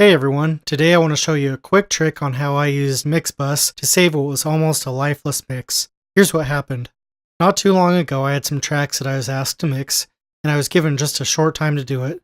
Hey everyone, today I want to show you a quick trick on how I used Mixbus to save what was almost a lifeless mix. Here's what happened. Not too long ago I had some tracks that I was asked to mix, and I was given just a short time to do it.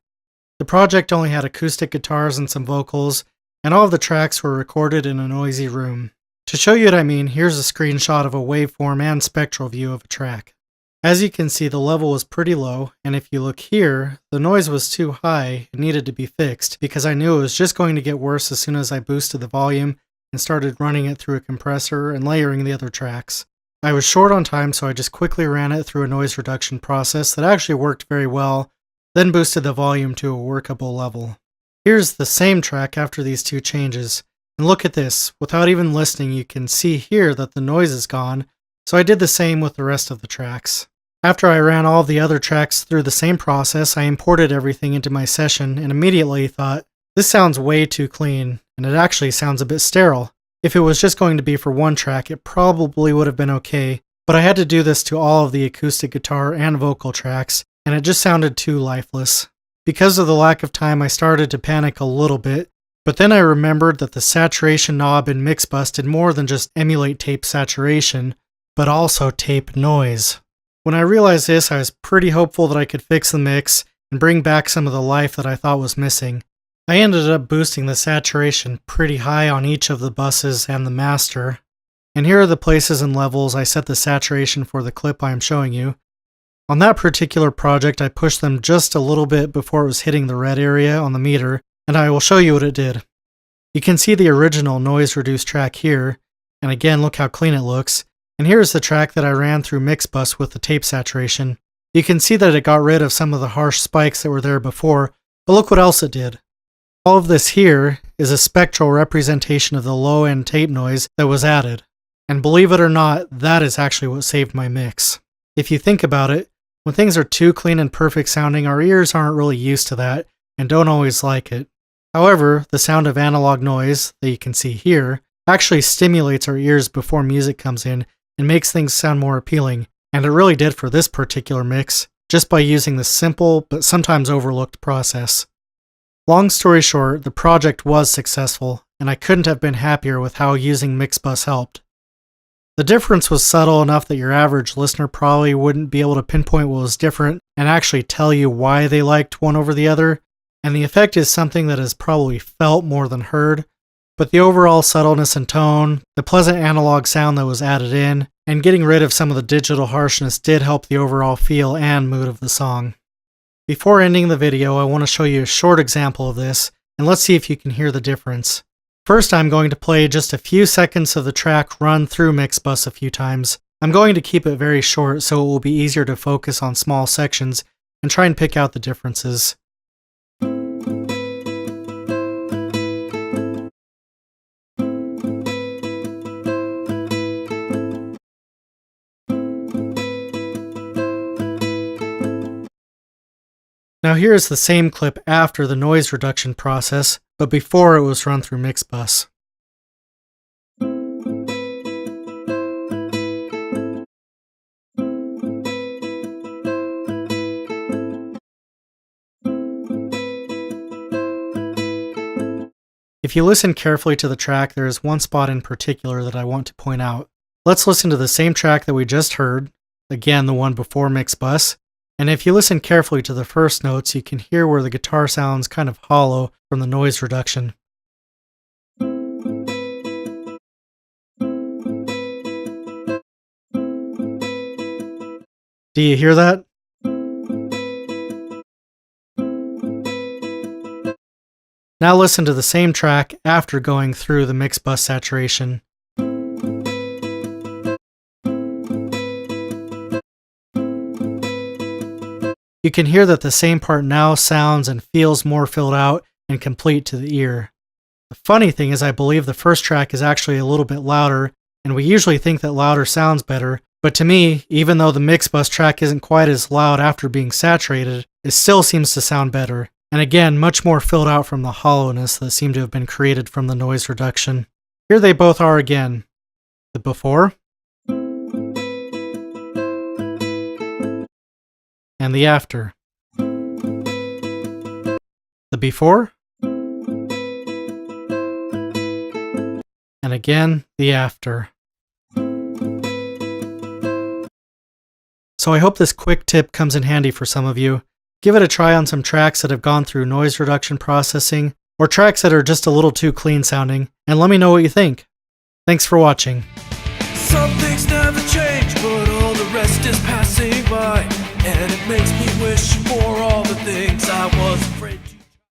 The project only had acoustic guitars and some vocals, and all of the tracks were recorded in a noisy room. To show you what I mean, here's a screenshot of a waveform and spectral view of a track. As you can see, the level was pretty low, and if you look here, the noise was too high and needed to be fixed because I knew it was just going to get worse as soon as I boosted the volume and started running it through a compressor and layering the other tracks. I was short on time, so I just quickly ran it through a noise reduction process that actually worked very well, then boosted the volume to a workable level. Here's the same track after these two changes, and look at this. Without even listening, you can see here that the noise is gone, so I did the same with the rest of the tracks. After I ran all of the other tracks through the same process, I imported everything into my session and immediately thought, this sounds way too clean, and it actually sounds a bit sterile. If it was just going to be for one track, it probably would have been okay, but I had to do this to all of the acoustic guitar and vocal tracks, and it just sounded too lifeless. Because of the lack of time, I started to panic a little bit, but then I remembered that the saturation knob in Mixbus did more than just emulate tape saturation, but also tape noise. When I realized this, I was pretty hopeful that I could fix the mix and bring back some of the life that I thought was missing. I ended up boosting the saturation pretty high on each of the buses and the master. And here are the places and levels I set the saturation for the clip I am showing you. On that particular project, I pushed them just a little bit before it was hitting the red area on the meter, and I will show you what it did. You can see the original noise reduced track here, and again, look how clean it looks. And here's the track that I ran through Mixbus with the tape saturation. You can see that it got rid of some of the harsh spikes that were there before, but look what else it did. All of this here is a spectral representation of the low-end tape noise that was added. And believe it or not, that is actually what saved my mix. If you think about it, when things are too clean and perfect sounding, our ears aren't really used to that and don't always like it. However, the sound of analog noise, that you can see here, actually stimulates our ears before music comes in and makes things sound more appealing, and it really did for this particular mix, just by using this simple but sometimes overlooked process. Long story short, the project was successful, and I couldn't have been happier with how using Mixbus helped. The difference was subtle enough that your average listener probably wouldn't be able to pinpoint what was different and actually tell you why they liked one over the other, and the effect is something that is probably felt more than heard. But the overall subtleness and tone, the pleasant analog sound that was added in, and getting rid of some of the digital harshness did help the overall feel and mood of the song. Before ending the video, I want to show you a short example of this, and let's see if you can hear the difference. First, I'm going to play just a few seconds of the track run through Mixbus a few times. I'm going to keep it very short so it will be easier to focus on small sections and try and pick out the differences. Now here is the same clip after the noise reduction process, but before it was run through Mixbus. If you listen carefully to the track, there is one spot in particular that I want to point out. Let's listen to the same track that we just heard, again the one before Mixbus. And if you listen carefully to the first notes, you can hear where the guitar sounds kind of hollow from the noise reduction. Do you hear that? Now listen to the same track after going through the Mixbus saturation. You can hear that the same part now sounds and feels more filled out and complete to the ear. The funny thing is I believe the first track is actually a little bit louder, and we usually think that louder sounds better, but to me, even though the Mixbus track isn't quite as loud after being saturated, it still seems to sound better, and again, much more filled out from the hollowness that seemed to have been created from the noise reduction. Here they both are again. The before, and the after. The before, and again the after. So I hope this quick tip comes in handy for some of you. Give it a try on some tracks that have gone through noise reduction processing, or tracks that are just a little too clean sounding, and let me know what you think. Thanks for watching. Some things never change, but all the rest is passing by, and it makes me wish for all the things I was afraid to.